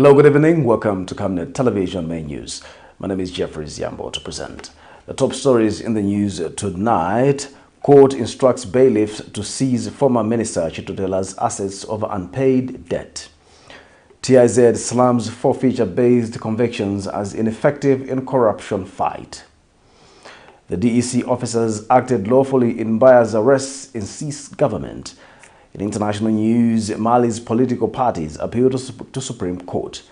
Hello, good evening. Welcome to Camnet Television Main News. My name is Jeffrey Ziambo to present the top stories in the news tonight. Court instructs bailiffs to seize former Minister CHITOTELA'S assets over unpaid debt. TIZ slams forfeiture-based convictions as ineffective in corruption fight. The DEC officers acted lawfully in MBAYA'S arrests in ceased government. In international news, Mali's political parties appeal to Supreme Court.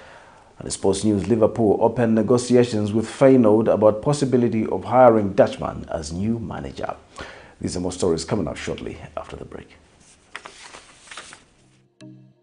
And in sports news, Liverpool opened negotiations with FEYENOORD about possibility of hiring DUTCHMAN as new manager. These are more stories coming up shortly after the break.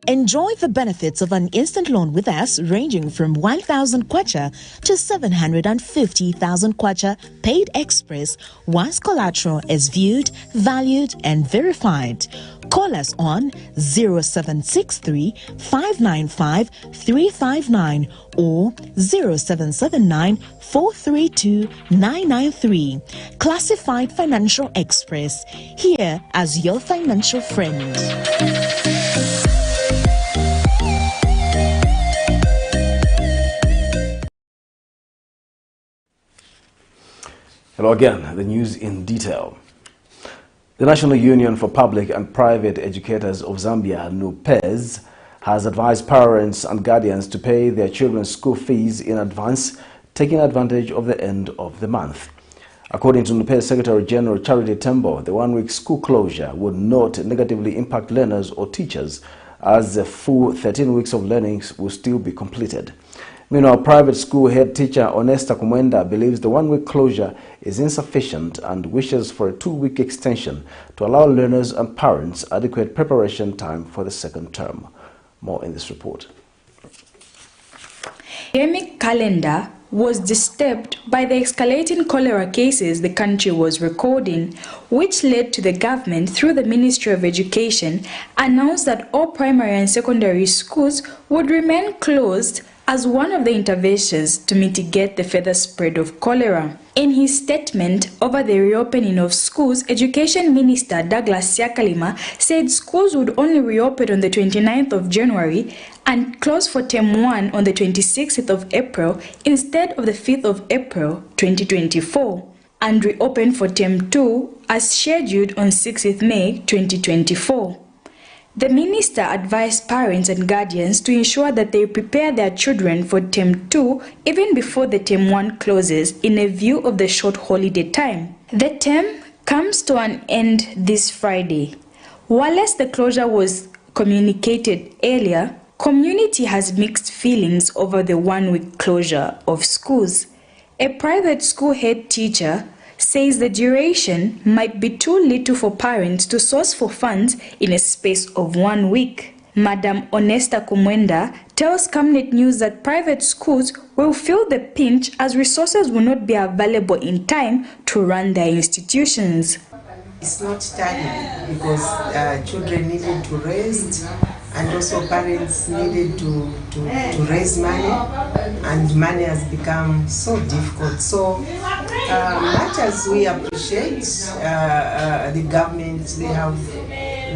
Enjoy the benefits of an instant loan with us ranging from 1,000 kwacha to 750,000 kwacha paid express once collateral is viewed, valued and verified. Call us on 0763 595 359 or 0779 432 993. Classified Financial Express, here as your financial friend. Hello again, the news in detail. The National Union for Public and Private Educators of Zambia, UNPAID, has advised parents and guardians to pay their children's school fees in advance, taking advantage of the end of the month. According to UNPAID Secretary General Charity Tembo, the one-week school closure would not negatively impact learners or teachers, as the full 13 weeks of learning will still be completed. Meanwhile, private school head teacher Onesta Kumwenda believes the one-week closure is insufficient and wishes for a 2-week extension to allow learners and parents adequate preparation time for the second term. More in this report. The academic calendar was disturbed by the escalating cholera cases the country was recording, which led to the government, through the Ministry of Education, announced that all primary and secondary schools would remain closed as one of the interventions to mitigate the further spread of cholera. In his statement over the reopening of schools, Education Minister Douglas Siakalima said schools would only reopen on the 29th of January and close for Term 1 on the 26th of April instead of the 5th of April 2024, and reopen for Term 2 as scheduled on 6th May 2024. The minister advised parents and guardians to ensure that they prepare their children for Term 2 even before the Term 1 closes in a view of the short holiday time. The term comes to an end this Friday. Whilst the closure was communicated earlier, community has mixed feelings over the one-week closure of schools. A private school head teacher says the duration might be too little for parents to source for funds in a space of 1 week. Madam Onesta Kumwenda tells Camnet News that private schools will feel the pinch as resources will not be available in time to run their institutions. It's not time because children needed to rest, and also parents needed to raise money, and money has become so difficult. So much as we appreciate the government, they have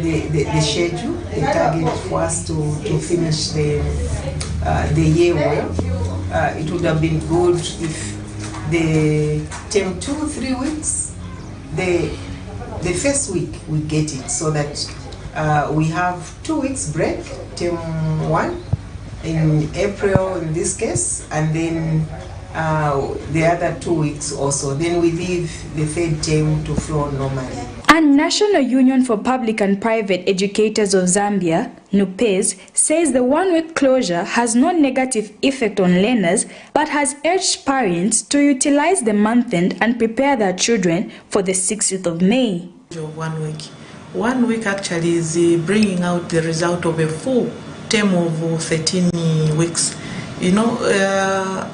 the schedule, the target for us to finish the year well. It would have been good if the Term 2, 3 weeks, the first week we get it, so that we have 2 weeks break, Term 1 in April in this case, and then the other 2 weeks also. Then we leave the third term to flow normally. And National Union for Public and Private Educators of Zambia, UNPAID, says the one-week closure has no negative effect on learners, but has urged parents to utilize the month end and prepare their children for the 6th of May. 1 week. 1 week actually is bringing out the result of a full term of 13 weeks. You know,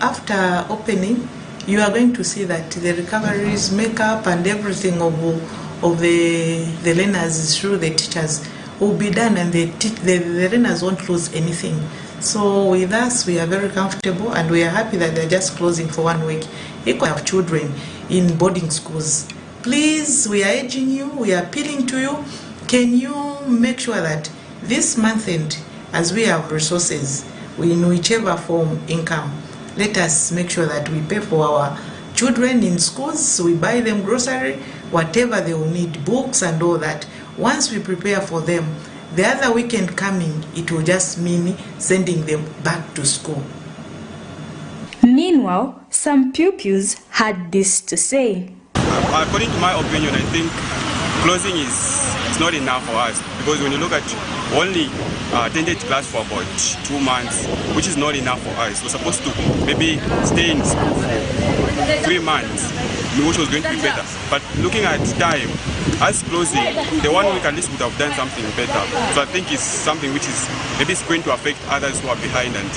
after opening, you are going to see that the recoveries, makeup and everything of the learners through the teachers will be done, and the learners won't lose anything. So with us, we are very comfortable and we are happy that they're just closing for 1 week. Equal of children in boarding schools. Please, we are urging you, we are appealing to you, can you make sure that this month end, as we have resources, in whichever form income. Let us make sure that we pay for our children in schools, so we buy them grocery, whatever they will need, books and all that. Once we prepare for them, the other weekend coming, it will just mean sending them back to school. Meanwhile, some pupils had this to say. According to my opinion, I think closing is not enough for us, because when you look at only attended class for about 2 months, which is not enough for us. We're supposed to maybe stay in school for 3 months, which was going to be better. But looking at time, us closing, the 1 week at least would have done something better. So I think it's something which is maybe it's going to affect others who are behind and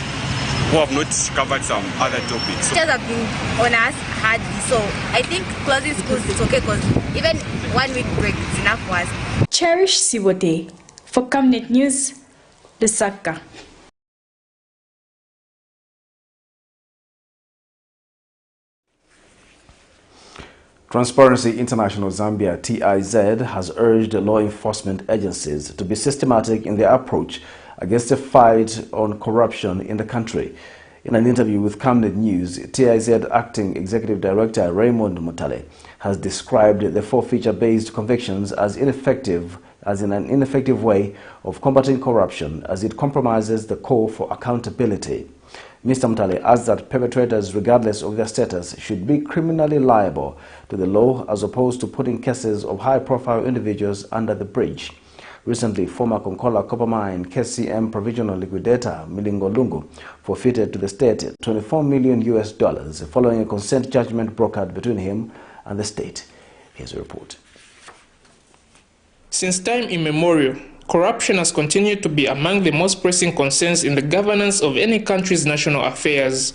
who have not covered some other topics. Teachers have been on us hardly, so I think closing schools is okay, because even 1 week break is enough for us. Cherish Sibote for Camnet News, Lusaka. Transparency International Zambia (TIZ) has urged law enforcement agencies to be systematic in their approach against the fight on corruption in the country. In an interview with Camnet News, TIZ Acting Executive Director Raymond Mutale has described the forfeiture-based convictions as an ineffective way of combating corruption, as it compromises the call for accountability. Mr. Mutale adds that perpetrators, regardless of their status, should be criminally liable to the law, as opposed to putting cases of high-profile individuals under the bridge. Recently, former Konkola copper mine KCM provisional liquidator Milingo Lungu forfeited to the state $24 million following a consent judgment brokered between him and the state. Here's a report. Since time immemorial, corruption has continued to be among the most pressing concerns in the governance of any country's national affairs.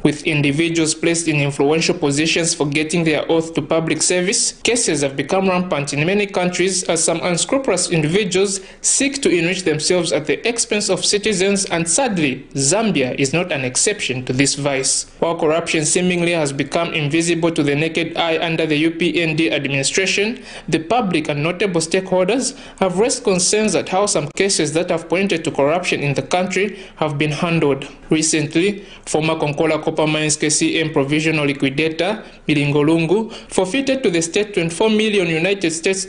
With individuals placed in influential positions forgetting their oath to public service, cases have become rampant in many countries as some unscrupulous individuals seek to enrich themselves at the expense of citizens, and sadly, Zambia is not an exception to this vice. While corruption seemingly has become invisible to the naked eye under the UPND administration, the public and notable stakeholders have raised concerns at how some cases that have pointed to corruption in the country have been handled. Recently, former Konkola Copper Mines KCM provisional liquidator Milingo Lungu forfeited to the state $24 million United States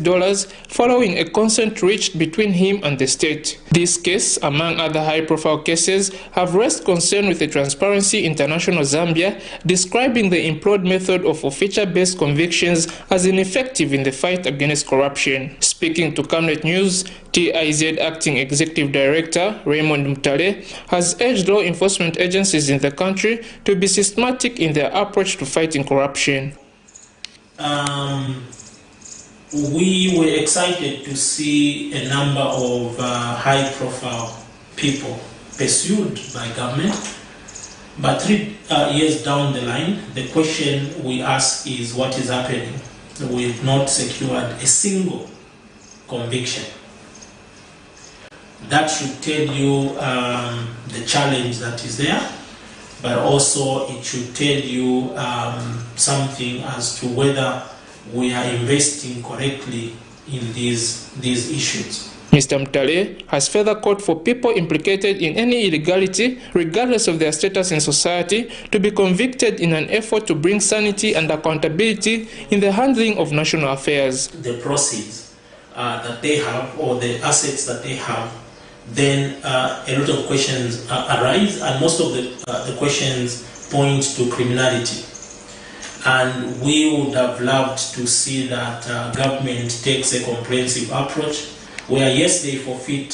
following a consent reached between him and the state. This case, among other high-profile cases, have raised concern with the Transparency International Zambia, describing the employed method of forfeiture-based convictions as ineffective in the fight against corruption. Speaking to Camnet News, TIZ Acting Executive Director Raymond Mutale has urged law enforcement agencies in the country to be systematic in their approach to fighting corruption. We were excited to see a number of high-profile people pursued by government, but 3 years down the line, the question we ask is what is happening? We've not secured a single conviction. That should tell you the challenge that is there, but also it should tell you something as to whether we are investing correctly in these issues. Mr. Mutale has further called for people implicated in any illegality, regardless of their status in society, to be convicted in an effort to bring sanity and accountability in the handling of national affairs. The proceeds that they have, or the assets that they have, then a lot of questions arise, and most of the questions point to criminality. And we would have loved to see that government takes a comprehensive approach where, yes, they forfeit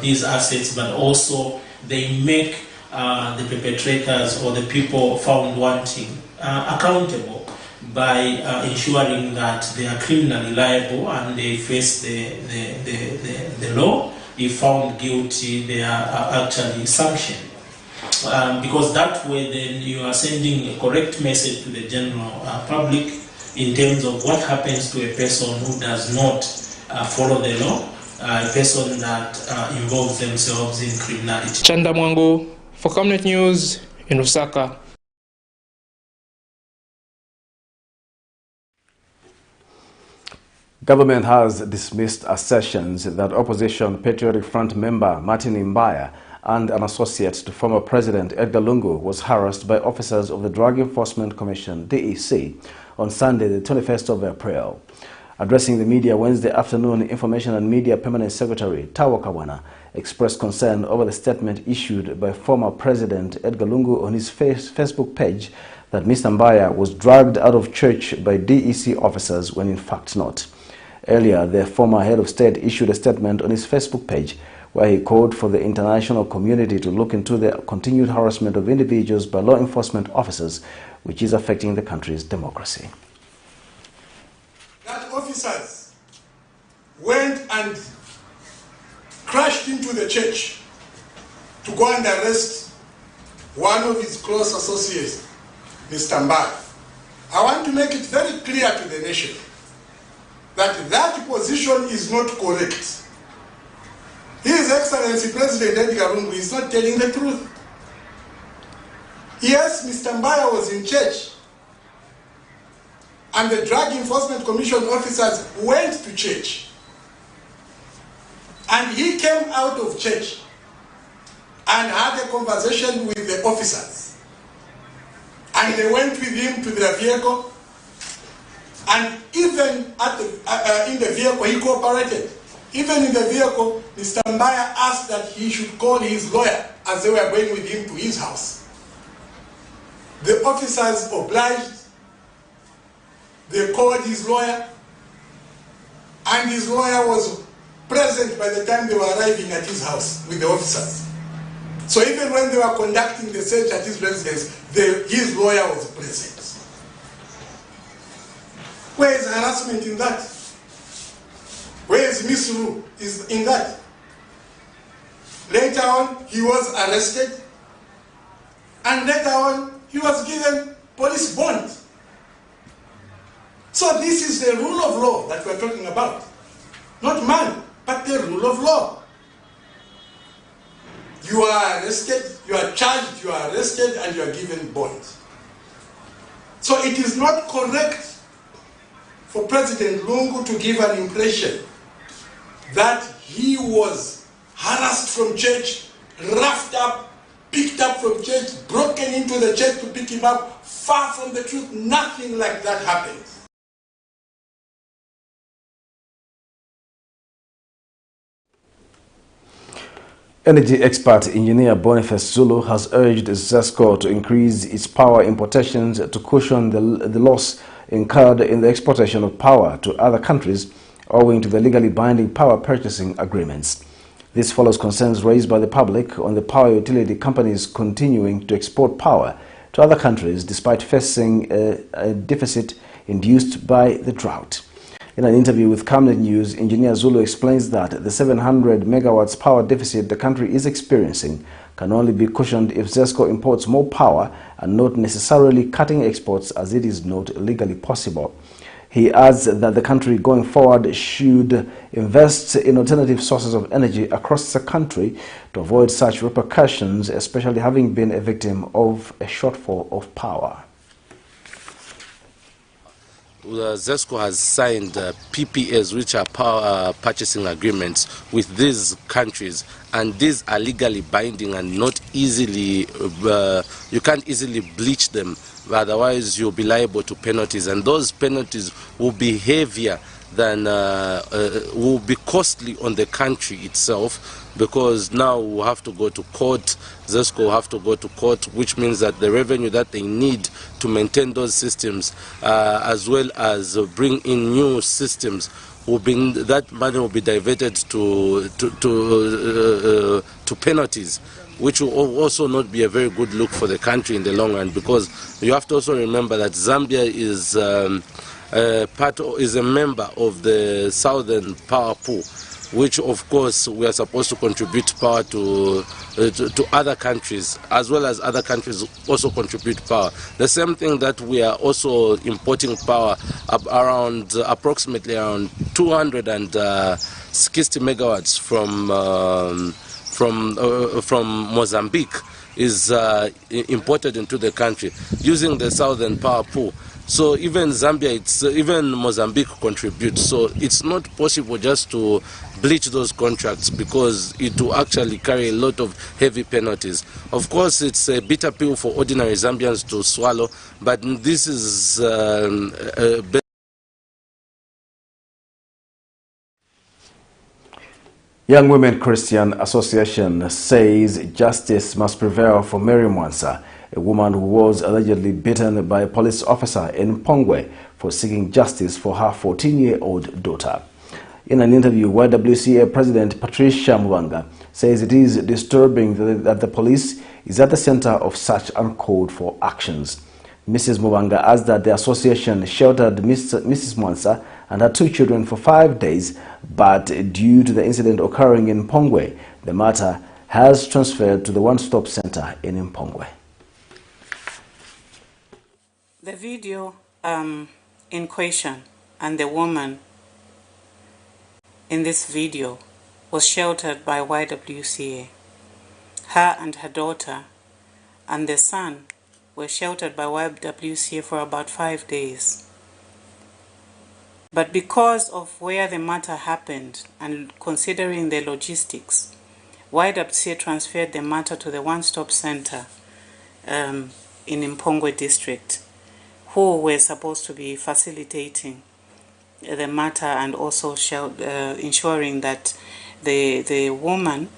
these assets, but also they make the perpetrators or the people found wanting accountable by ensuring that they are criminally liable and they face the law. If found guilty, they are actually sanctioned. Because that way then you are sending a correct message to the general public in terms of what happens to a person who does not follow the law, a person that involves themselves in criminality. Chanda Mwango for Camnet News in Lusaka. Government has dismissed assertions that Opposition Patriotic Front member Martin Mbaya and an associate to former President Edgar Lungu, was harassed by officers of the Drug Enforcement Commission, DEC, on Sunday, the 21st of April. Addressing the media Wednesday afternoon, Information and Media Permanent Secretary Tawo Kabwana expressed concern over the statement issued by former President Edgar Lungu on his Facebook page that Mr. Mbaya was dragged out of church by DEC officers when in fact not. Earlier, the former head of state issued a statement on his Facebook page where he called for the international community to look into the continued harassment of individuals by law enforcement officers, which is affecting the country's democracy. That officers went and crashed into the church to go and arrest one of his close associates, Mr. Mbaya. I want to make it very clear to the nation that that position is not correct. His Excellency President Edgar Lungu is not telling the truth. Yes, Mr. Mbaya was in church, and the Drug Enforcement Commission officers went to church, and he came out of church and had a conversation with the officers, and they went with him to their vehicle, and even at in the vehicle he cooperated. Even in the vehicle, Mr. Mbaya asked that he should call his lawyer as they were going with him to his house. The officers obliged. They called his lawyer, and his lawyer was present by the time they were arriving at his house with the officers. So even when they were conducting the search at his residence, his lawyer was present. Where is harassment in that? Where is misrule in that? Later on, he was arrested, and later on, he was given police bond. So this is the rule of law that we're talking about. Not man, but the rule of law. You are arrested, you are charged, you are arrested, and you are given bond. So it is not correct for President Lungu to give an impression that he was harassed from church, roughed up, picked up from church, broken into the church to pick him up. Far from the truth, nothing like that happened. Energy expert engineer Boniface Zulu has urged ZESCO to increase its power importations to cushion the loss incurred in the exportation of power to other countries owing to the legally binding power purchasing agreements. This follows concerns raised by the public on the power utility companies continuing to export power to other countries despite facing a deficit induced by the drought. In an interview with Camnet News, Engineer Zulu explains that the 700 megawatts power deficit the country is experiencing can only be cushioned if ZESCO imports more power and not necessarily cutting exports as it is not legally possible. He adds that the country going forward should invest in alternative sources of energy across the country to avoid such repercussions, especially having been a victim of a shortfall of power. ZESCO has signed PPAs, which are power purchasing agreements with these countries, and these are legally binding and not easily, you can't easily bleach them, otherwise you'll be liable to penalties, and those penalties will be heavier than, will be costly on the country itself, because now we'll have to go to court, ZESCO will have to go to court, which means that the revenue that they need to maintain those systems, as well as bring in new systems, that money will be diverted to penalties, which will also not be a very good look for the country in the long run, because you have to also remember that Zambia is is a member of the Southern Power Pool, which of course we are supposed to contribute power to other countries, as well as other countries also contribute power. The same thing that we are also importing power around approximately around 260 megawatts from Mozambique is imported into the country using the Southern Power Pool. So even Zambia, even Mozambique contributes. So it's not possible just to bleach those contracts because it will actually carry a lot of heavy penalties. Of course, it's a bitter pill for ordinary Zambians to swallow, but this is Young Women Christian Association says justice must prevail for Mary Mwansa, a woman who was allegedly beaten by a police officer in Pongwe for seeking justice for her 14-year-old daughter. In an interview, YWCA President Patricia Mubanga says it is disturbing that the police is at the center of such uncalled for actions. Mrs. Mubanga asked that the association sheltered Mrs. Mwansa and her 2 children for 5 days, but due to the incident occurring in Pongwe, the matter has transferred to the one-stop center in Mpongwe. The video in question and the woman in this video was sheltered by YWCA. Her and her daughter and the son were sheltered by YWCA for about 5 days. But because of where the matter happened and considering the logistics, YWCA transferred the matter to the one-stop center in Mpongwe district, who were supposed to be facilitating the matter and also ensuring that the woman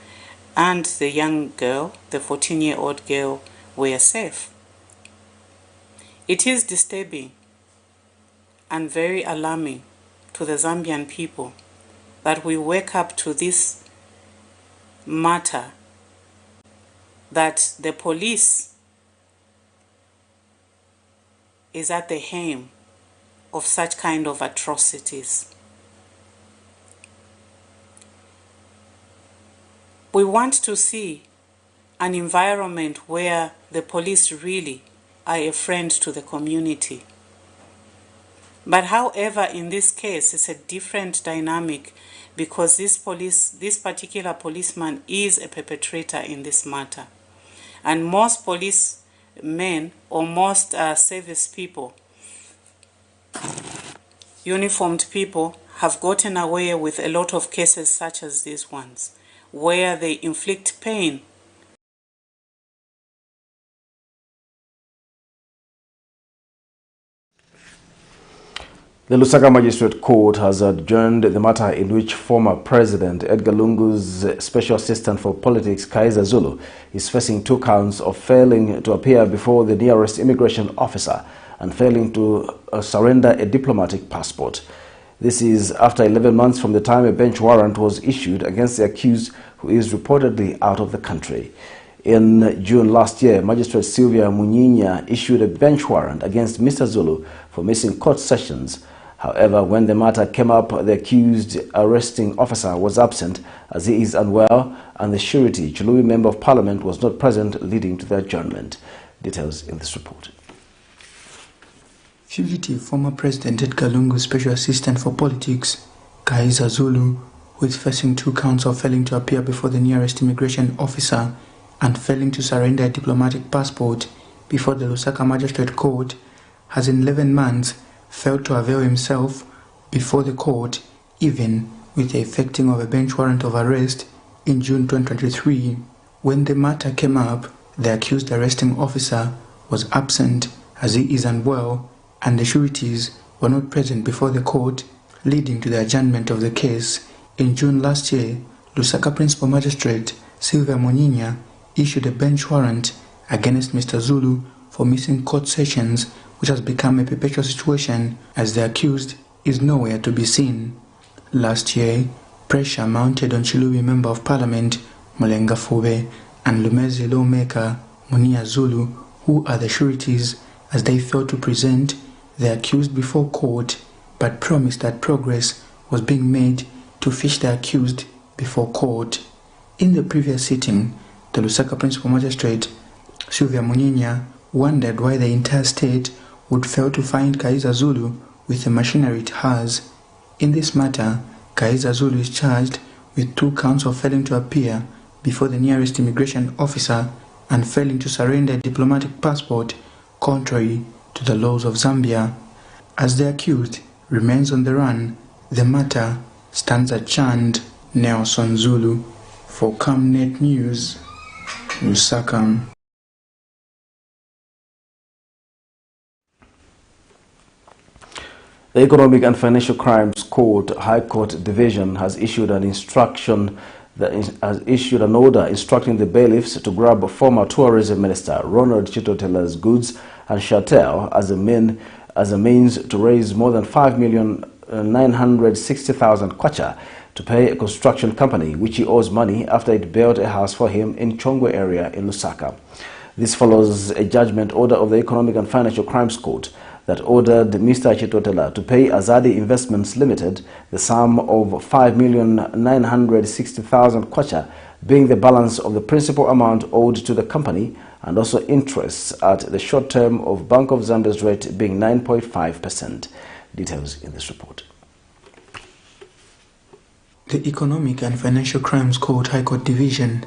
and the young girl, the 14-year-old girl, were safe. It is disturbing and very alarming to the Zambian people that we wake up to this matter, that the police is at the helm of such kind of atrocities. We want to see an environment where the police really are a friend to the community. But however, in this case, it's a different dynamic because this particular policeman is a perpetrator in this matter. And most policemen or most service people, uniformed people, have gotten away with a lot of cases such as these ones, where they inflict pain. The Lusaka Magistrate Court has adjourned the matter in which former President Edgar Lungu's Special Assistant for Politics, Kaa Zulu, is facing 2 counts of failing to appear before the nearest immigration officer and failing to surrender a diplomatic passport. This is after 11 months from the time a bench warrant was issued against the accused, who is reportedly out of the country. In June last year, Magistrate Sylvia Munyinya issued a bench warrant against Mr. Zulu for missing court sessions. However, when the matter came up, the accused arresting officer was absent as he is unwell, and the surety, Chilui Member of Parliament, was not present, leading to the adjournment. Details in this report. Fugitive former President Edgar Lungu's Special Assistant for Politics, Kaa Zulu, who is facing 2 counts of failing to appear before the nearest immigration officer and failing to surrender a diplomatic passport before the Lusaka Magistrate Court, has in 11 months failed to avail himself before the court, even with the effecting of a bench warrant of arrest in June 2023. When the matter came up, the accused arresting officer was absent as he is unwell, and the sureties were not present before the court, leading to the adjournment of the case. In June last year, Lusaka Principal Magistrate Sylvia Munyinya issued a bench warrant against Mr. Zulu for missing court sessions, which has become a perpetual situation as the accused is nowhere to be seen. Last year, pressure mounted on Chilui Member of Parliament Mulenga Fube and Lumezi lawmaker Munia Zulu, who are the sureties, as they failed to present the accused before court, but promised that progress was being made to fish the accused before court. In the previous sitting, the Lusaka Principal Magistrate Sylvia Munyinya wondered why the entire state would fail to find Kaa Zulu with the machinery it has. In this matter, Kaa Zulu is charged with 2 counts of failing to appear before the nearest immigration officer and failing to surrender a diplomatic passport, contrary to the laws of Zambia. As the accused remains on the run, the matter stands adjourned. Nelson Zulu for Camnet News, Lusaka. The Economic and Financial Crimes Court, High Court Division, has issued an order instructing the bailiffs to grab former Tourism Minister Ronald CHITOTELA'S goods and chattel as a means to raise more than 5,960,000 kwacha to pay a construction company which he owes money after it built a house for him in Chongwe area in Lusaka. This follows a judgment order of the Economic and Financial Crimes Court that ordered Mr. CHITOTELA to pay Azadi Investments Limited the sum of 5,960,000 kwacha, being the balance of the principal amount owed to the company and also interests at the short term of Bank of Zambia's rate being 9.5%. Details in this report. The Economic and Financial Crimes Court High Court Division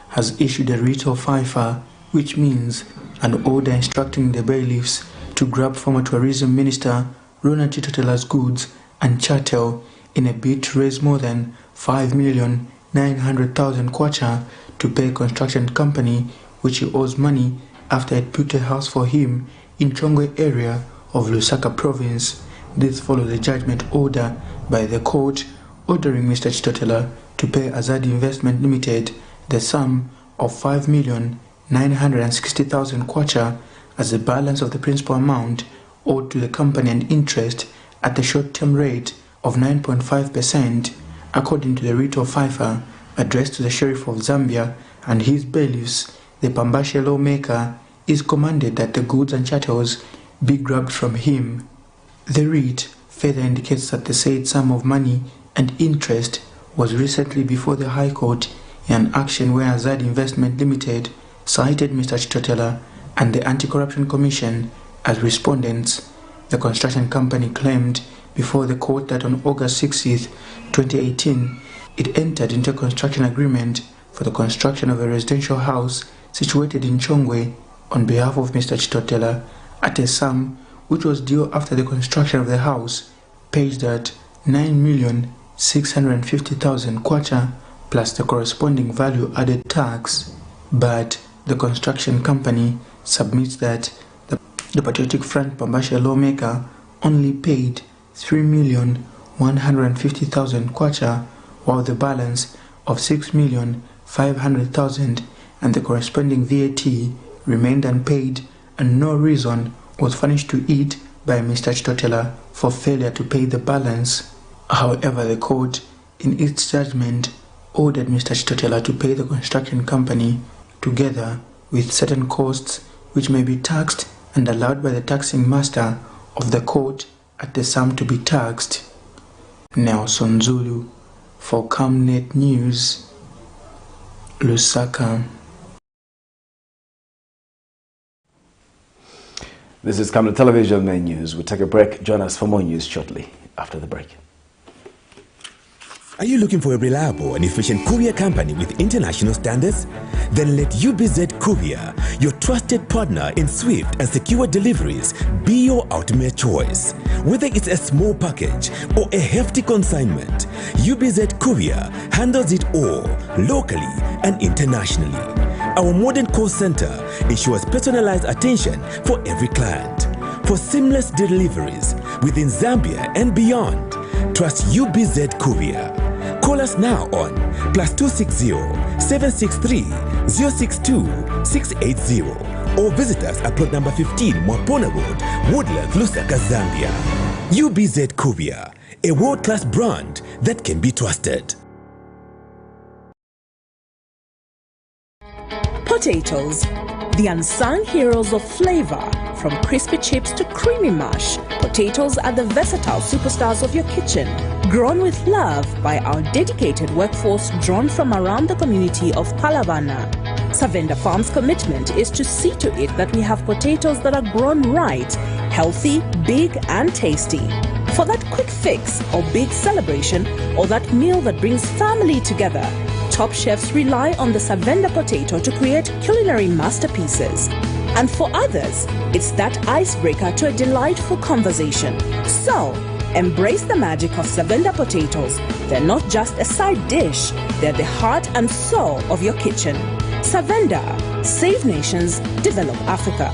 has issued a writ of FORFEITURE, which means an order instructing the bailiffs to grab former Tourism Minister Ronald CHITOTELA'S goods and chattel in a bid to raise more than 5,900,000 kwacha to pay a construction company which he owes money after it built a house for him in Chongwe area of Lusaka province. This followed a judgment order by the court ordering Mr. CHITOTELA to pay Azadi Investment Limited the sum of 5,960,000 kwacha as the balance of the principal amount owed to the company and interest at the short-term rate of 9.5%, according to the writ of FORFEITURE addressed to the Sheriff of Zambia and his bailiffs. The Pambashe lawmaker is commanded that the goods and chattels be grabbed from him. The writ further indicates that the said sum of money and interest was recently before the High Court in an action where Azadi Investment Limited cited Mr. CHITOTELA and the Anti-Corruption Commission as respondents. The construction company claimed before the court that on August 6, 2018, it entered into a construction agreement for the construction of a residential house situated in Chongwe on behalf of Mr. CHITOTELA at a sum which was due after the construction of the house, paid at 9,650,000 kwacha plus the corresponding value added tax. But the construction company submits that the Patriotic Front Pambashe lawmaker only paid 3,150,000 kwacha, while the balance of 6,500,000 and the corresponding VAT remained unpaid, and no reason was furnished to it by Mr. CHITOTELA for failure to pay the balance. However, the court, in its judgment, ordered Mr. CHITOTELA to pay the construction company together with certain costs which may be taxed and allowed by the taxing master of the court at the sum to be taxed. Nelson Zulu for Camnet News, Lusaka. This is Camnet Television Main News. We'll take a break. Join us for more news shortly after the break. Are you looking for a reliable and efficient courier company with international standards? Then let UBZ Courier, your trusted partner in swift and secure deliveries, be your ultimate choice. Whether it's a small package or a hefty consignment, UBZ Courier handles it all, locally and internationally. Our modern call center ensures personalized attention for every client. For seamless deliveries within Zambia and beyond, trust UBZ Courier. Call us now on +260 763 062 680 or visit us at plot number 15 Mwapona Road, Woodlands, Lusaka, Zambia. UBZ Courier, a world-class brand that can be trusted. Potatoes, the unsung heroes of flavor. From crispy chips to creamy mash, potatoes are the versatile superstars of your kitchen. Grown with love by our dedicated workforce drawn from around the community of Palavana. Savenda Farm's commitment is to see to it that we have potatoes that are grown right, healthy, big and tasty. For that quick fix or big celebration or that meal that brings family together, top chefs rely on the Savenda potato to create culinary masterpieces. And for others, it's that icebreaker to a delightful conversation. So, embrace the magic of Savenda potatoes. They're not just a side dish, they're the heart and soul of your kitchen. Savenda, save nations, develop Africa.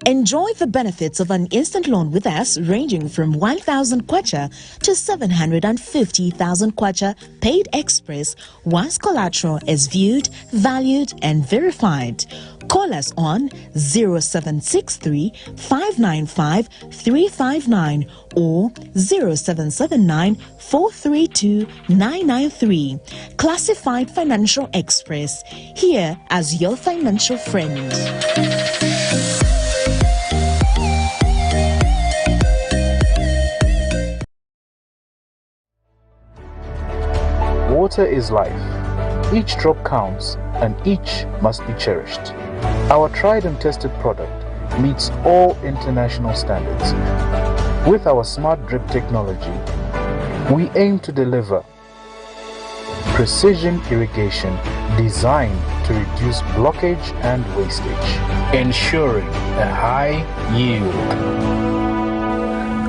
Enjoy the benefits of an instant loan with us ranging from 1,000 kwacha to 750,000 kwacha paid express once collateral is viewed, valued and verified. Call us on 0763 595 359 or 0779 432 993. Classified Financial Express, here as your financial friend. Water is life. Each drop counts and each must be cherished. Our tried and tested product meets all international standards. With our smart drip technology, we aim to deliver precision irrigation designed to reduce blockage and wastage, ensuring a high yield.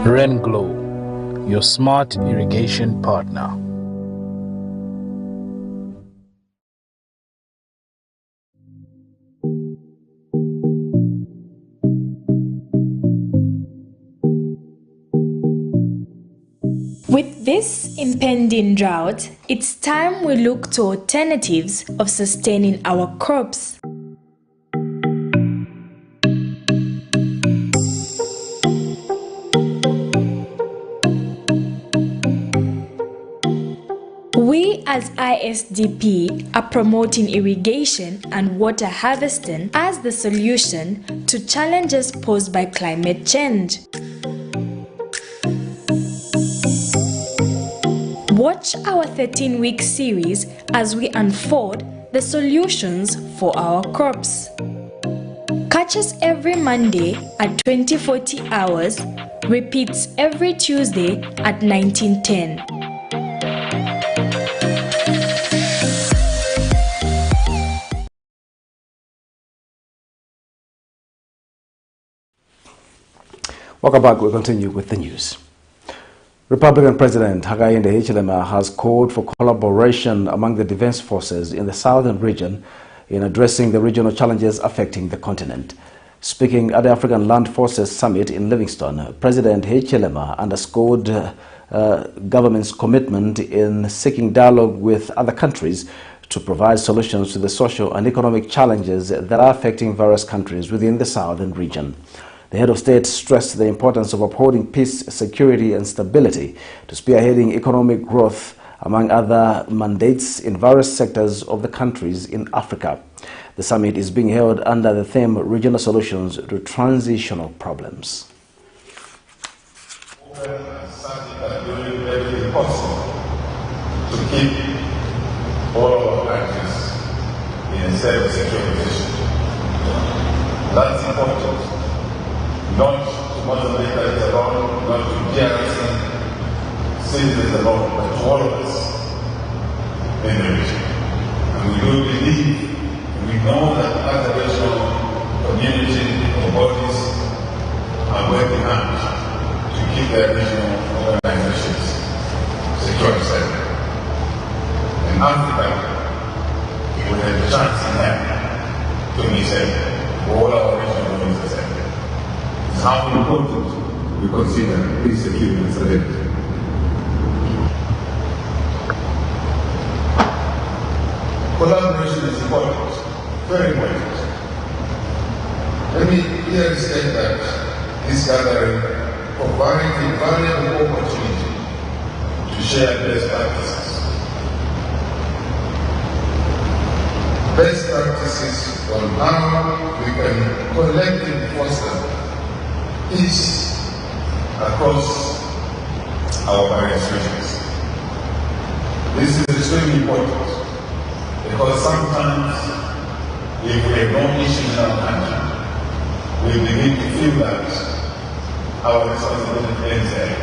Renglow, your smart irrigation partner. With this impending drought, it's time we look to alternatives of sustaining our crops. We as ISDP are promoting irrigation and water harvesting as the solution to challenges posed by climate change. Watch our 13-week series as we unfold the solutions for our crops. Catch us every Monday at 2040 hours, repeats every Tuesday at 1910. Welcome back. We'll continue with the news. Republican President Hakainde Hichilema has called for collaboration among the defense forces in the southern region in addressing the regional challenges affecting the continent. Speaking at the African Land Forces Summit in Livingstone, President Hichilema underscored government's commitment in seeking dialogue with other countries to provide solutions to the social and economic challenges that are affecting various countries within the southern region. The head of state stressed the importance of upholding peace, security and stability to spearheading economic growth, among other mandates in various sectors of the countries in Africa. The summit is being held under the theme Regional Solutions to Transitional Problems. It's possible to keep all our countries in a self-secure position. That's important. Not to Mozambique alone, not to DRC citizens alone, but to all of us in the region. And we do believe, we know that other regional community or bodies are working hard to keep their regional organizations secure and safe. In Africa, we will have a chance in that to be safe. All our regional bodies are safe. How important we consider peace, security, and stability. Collaboration is important, very important. Let me clearly state that this gathering provides a valuable opportunity to share best practices. Best practices on how we can collectively foster peace across our various regions. This is extremely important because sometimes if we have no issues in our country, we begin to feel that our responsibility ends there.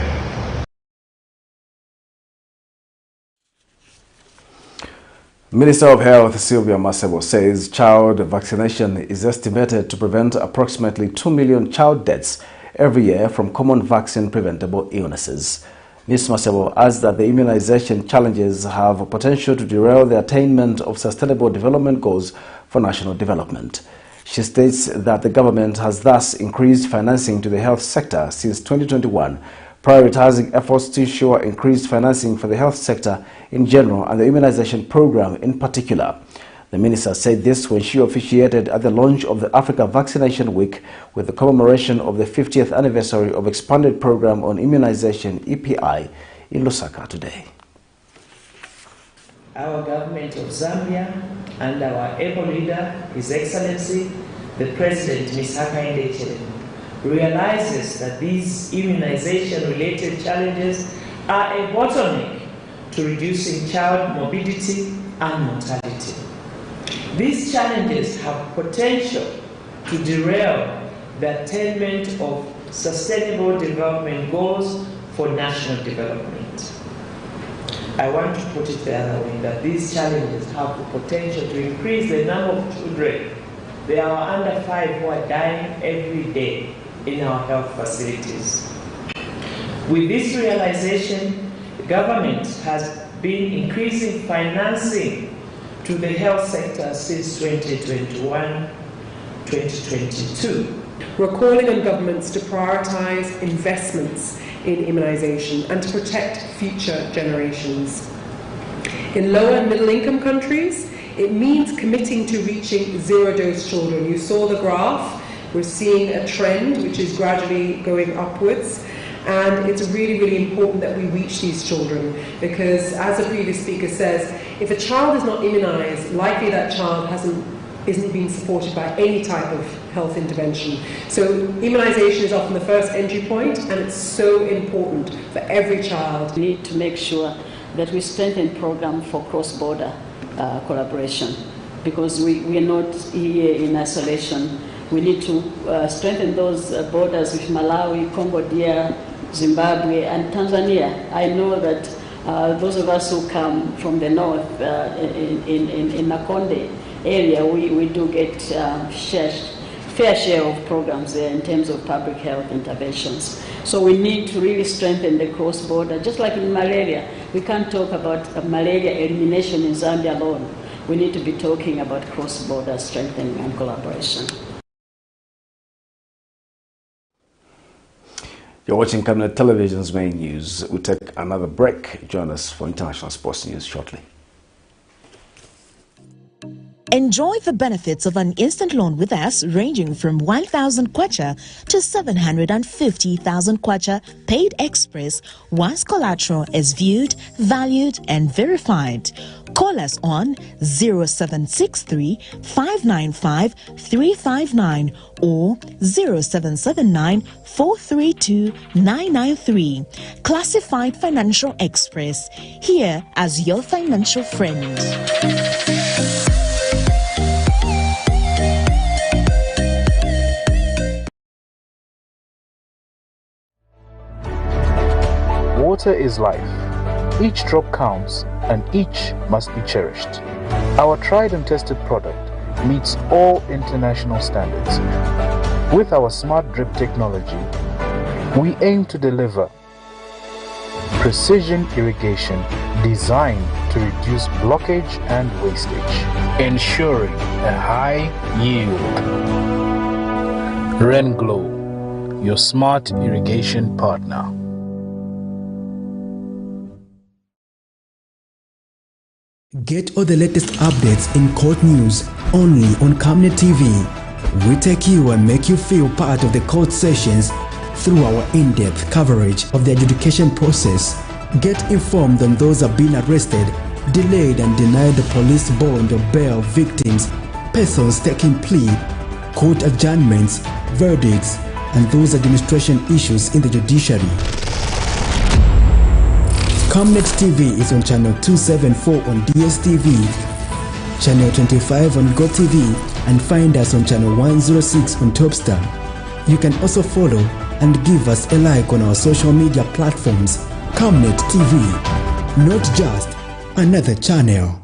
Minister of Health Sylvia Masebo says child vaccination is estimated to prevent approximately 2 million child deaths every year from common vaccine-preventable illnesses. Ms. Masebo adds that the immunization challenges have a potential to derail the attainment of sustainable development goals for national development. She states that the government has thus increased financing to the health sector since 2021, prioritizing efforts to ensure increased financing for the health sector in general and the immunization program in particular. The minister said this when she officiated at the launch of the Africa Vaccination Week with the commemoration of the 50th anniversary of Expanded Program on Immunization (EPI) in Lusaka today. Our government of Zambia and our able leader, His Excellency, the President, Ms. Hakainde Hichilema, realizes that these immunization-related challenges are a bottleneck to reducing child morbidity and mortality. These challenges have potential to derail the attainment of sustainable development goals for national development. I want to put it the other way, that these challenges have the potential to increase the number of children. There are under 5 who are dying every day in our health facilities. With this realization, the government has been increasing financing to the health sector since 2021-2022. We're calling on governments to prioritise investments in immunisation and to protect future generations. In lower and middle income countries, it means committing to reaching zero-dose children. You saw the graph. We're seeing a trend which is gradually going upwards, and it's really, really important that we reach these children because, as the previous speaker says, if a child is not immunised, likely that child isn't being supported by any type of health intervention. So immunisation is often the first entry point, and it's so important for every child. We need to make sure that we strengthen program for cross-border collaboration because we are not here in isolation. We need to strengthen those borders with Malawi, Congo DR, Zimbabwe, and Tanzania. I know that those of us who come from the north in Nakonde area, we do get fair share of programs there in terms of public health interventions. So we need to really strengthen the cross-border. Just like in malaria, we can't talk about malaria elimination in Zambia alone. We need to be talking about cross-border strengthening and collaboration. You're watching Camnet Television's main news. We'll take another break. Join us for international sports news shortly. Enjoy the benefits of an instant loan with us ranging from 1,000 kwacha to 750,000 kwacha paid express once collateral is viewed, valued and verified. Call us on 0763 595 359 or 0779 432 993. Classified Financial Express, here as your financial friend. Water is life. Each drop counts and each must be cherished. Our tried and tested product meets all international standards. With our smart drip technology, we aim to deliver precision irrigation designed to reduce blockage and wastage, ensuring a high yield. RenGlow, your smart irrigation partner. Get all the latest updates in court news only on Camnet TV. We take you and make you feel part of the court sessions through our in-depth coverage of the adjudication process. Get informed on those who have been arrested, delayed and denied the police bond or bail victims, persons taking plea, court adjournments, verdicts, and those administration issues in the judiciary. Camnet TV is on channel 274 on DSTV, channel 25 on GoTV, and find us on channel 106 on Topstar. You can also follow and give us a like on our social media platforms. Camnet TV, not just another channel.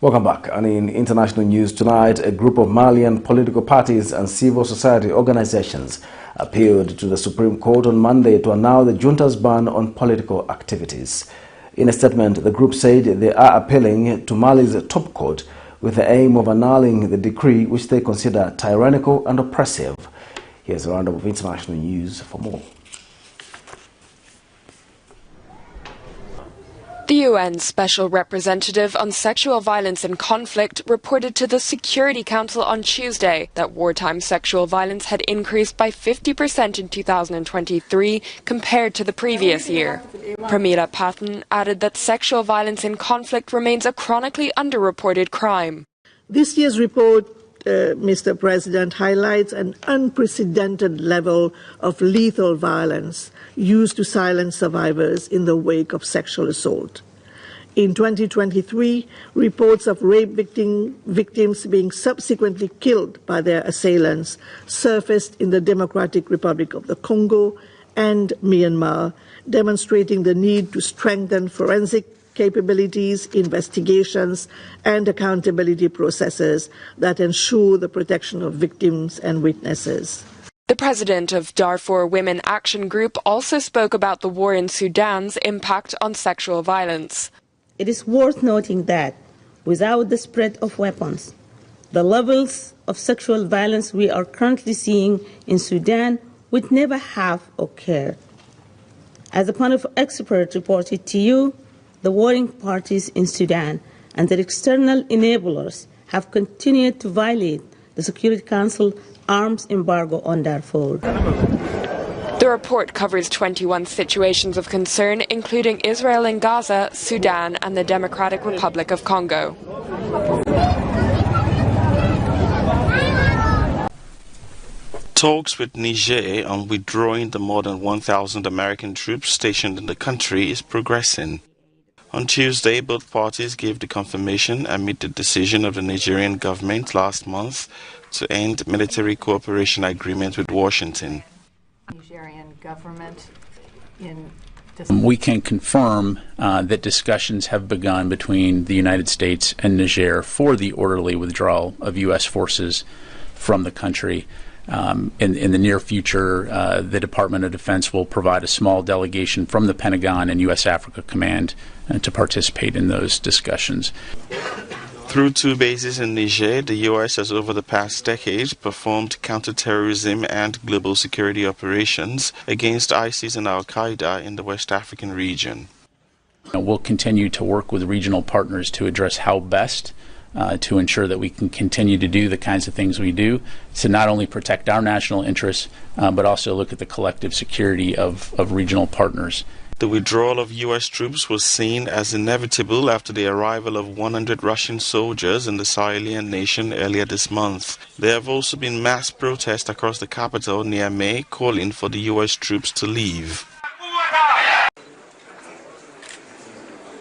Welcome back. And in international news tonight, a group of Malian political parties and civil society organizations appealed to the Supreme Court on Monday to annul the junta's ban on political activities. In a statement, the group said they are appealing to Mali's top court with the aim of annulling the decree which they consider tyrannical and oppressive. Here's a roundup of international news for more. The UN Special Representative on Sexual Violence and Conflict reported to the Security Council on Tuesday that wartime sexual violence had increased by 50% in 2023 compared to the previous year. Pramila Patton added that sexual violence in conflict remains a chronically underreported crime. This year's report, Mr. President, highlights an unprecedented level of lethal violence used to silence survivors in the wake of sexual assault. In 2023, reports of rape victims being subsequently killed by their assailants surfaced in the Democratic Republic of the Congo and Myanmar, demonstrating the need to strengthen forensic capabilities, investigations, and accountability processes that ensure the protection of victims and witnesses. The president of Darfur Women Action Group also spoke about the war in Sudan's impact on sexual violence. It is worth noting that without the spread of weapons, the levels of sexual violence we are currently seeing in Sudan would never have occurred. As the panel of experts reported to you, the warring parties in Sudan and their external enablers have continued to violate the Security Council arms embargo on Darfur. The report covers 21 situations of concern, including Israel and Gaza, Sudan, and the Democratic Republic of Congo. Talks with Niger on withdrawing the more than 1,000 American troops stationed in the country is progressing. On Tuesday, both parties gave the confirmation amid the decision of the Nigerian government last month to end military cooperation agreement with Washington. Nigerian government in We can confirm that discussions have begun between the United States and Niger for the orderly withdrawal of U.S. forces from the country. In the near future, the Department of Defense will provide a small delegation from the Pentagon and U.S. Africa Command to participate in those discussions. Through 2 bases in Niger, the U.S. has over the past decade performed counterterrorism and global security operations against ISIS and Al-Qaeda in the West African region. We'll continue to work with regional partners to address how best to ensure that we can continue to do the kinds of things we do to not only protect our national interests, but also look at the collective security of regional partners. The withdrawal of U.S. troops was seen as inevitable after the arrival of 100 Russian soldiers in the Sahelian nation earlier this month. There have also been mass protests across the capital, Niamey, calling for the U.S. troops to leave.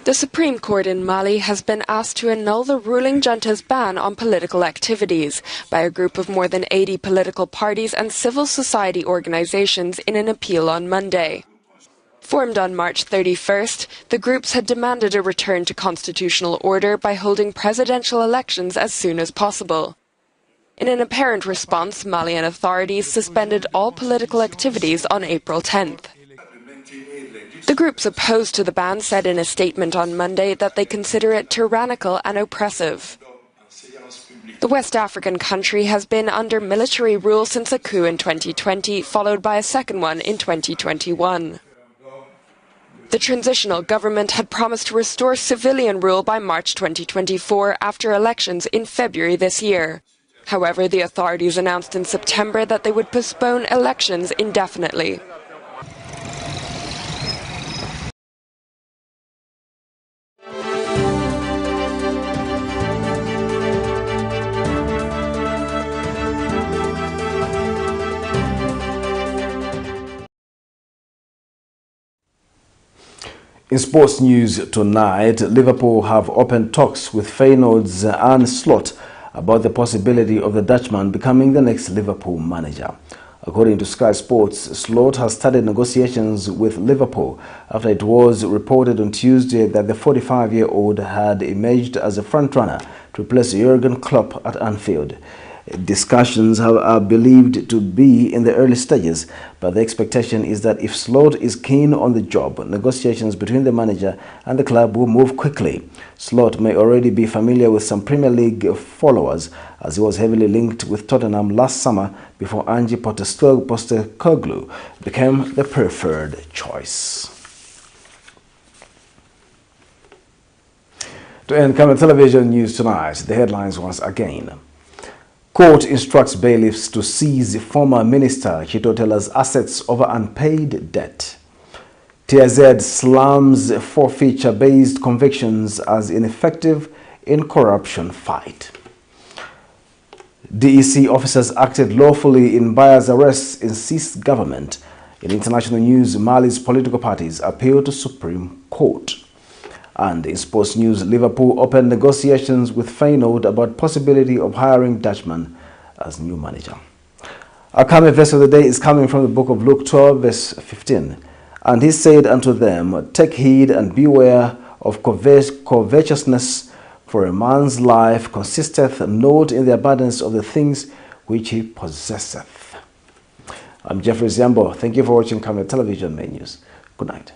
The Supreme Court in Mali has been asked to annul the ruling junta's ban on political activities by a group of more than 80 political parties and civil society organizations in an appeal on Monday. Formed on March 31st, the groups had demanded a return to constitutional order by holding presidential elections as soon as possible. In an apparent response, Malian authorities suspended all political activities on April 10th. The groups opposed to the ban said in a statement on Monday that they consider it tyrannical and oppressive. The West African country has been under military rule since a coup in 2020, followed by a second one in 2021. The transitional government had promised to restore civilian rule by March 2024 after elections in February this year. However, the authorities announced in September that they would postpone elections indefinitely. In sports news tonight, Liverpool have opened talks with FEYENOORD's INSTRUCT about the possibility of the Dutchman becoming the next Liverpool manager. According to Sky Sports, Slot has started negotiations with Liverpool after it was reported on Tuesday that the 45-year-old had emerged as a frontrunner to replace Jurgen Klopp at Anfield. Discussions are believed to be in the early stages, but the expectation is that if Slot is keen on the job, negotiations between the manager and the club will move quickly. Slot may already be familiar with some Premier League followers, as he was heavily linked with Tottenham last summer before Ange Postecoglou became the preferred choice. To end Camnet Television News tonight, the headlines once again. Court instructs bailiffs to seize former Minister CHITOTELA'S assets over unpaid debt. TZ slams forfeiture-based convictions as ineffective in corruption fight. DEC officers acted lawfully in MBAYA'S arrests, insists government. In international news, Mali's political parties appeal to Supreme Court. And in sports news, Liverpool opened negotiations with FEYENOORD about possibility of hiring Dutchman as new manager. Our Camnet verse of the day is coming from the book of Luke 12, verse 15. And he said unto them, Take heed and beware of covetousness, for a man's life consisteth not in the abundance of the things which he possesseth. I'm Jeffrey Ziambo. Thank you for watching Camnet Television Main News. Good night.